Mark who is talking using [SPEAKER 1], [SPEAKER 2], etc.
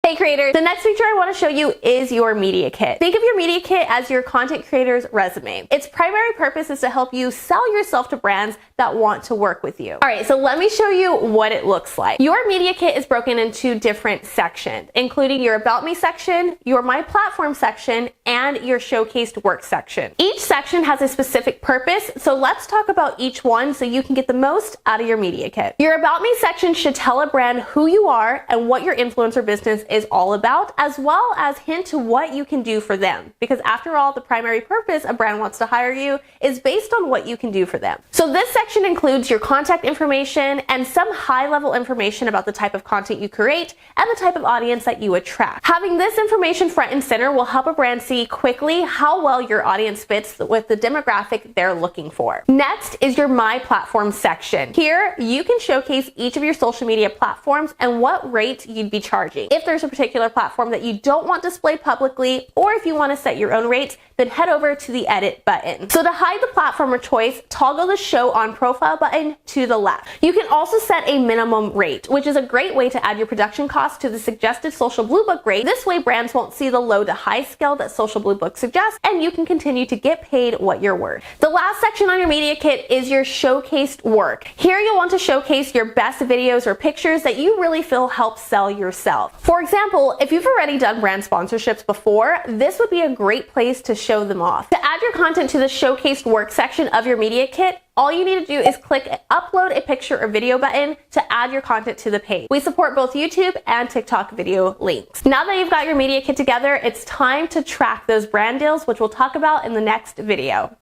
[SPEAKER 1] Hey creators, the next feature I want to show you is your media kit. Think of your media kit as your content creator's resume. Its primary purpose is to help you sell yourself to brands that want to work with you. All right, so let me show you what it looks like. Your media kit is broken into different sections, including your About Me section, your My Platform section, and your Showcased Work section. Each section has a specific purpose, so let's talk about each one so you can get the most out of your media kit. Your About Me section should tell a brand who you are and what your influencer business is all about, as well as hint to what you can do for them. Because after all, the primary purpose a brand wants to hire you is based on what you can do for them. So this section includes your contact information and some high-level information about the type of content you create and the type of audience that you attract. Having this information front and center will help a brand see quickly how well your audience fits with the demographic they're looking for. Next is your My Platform section. Here, you can showcase each of your social media platforms and what rate you'd be charging. If there's a particular platform that you don't want displayed publicly, or if you want to set your own rates, then head over to the edit button. So to hide the platform of choice, toggle the show on profile button to the left. You can also set a minimum rate, which is a great way to add your production costs to the suggested Social Bluebook rate. This way brands won't see the low to high scale that Social Bluebook suggests, and you can continue to get paid what you're worth. The last section on your media kit is your Showcased Work. Here you'll want to showcase your best videos or pictures that you really feel help sell yourself. For example, if you've already done brand sponsorships before, this would be a great place to show them off. To add your content to the Showcased Work section of your media kit, all you need to do is click Upload a Picture or Video button to add your content to the page. We support both YouTube and TikTok video links. Now that you've got your media kit together, it's time to track those brand deals, which we'll talk about in the next video.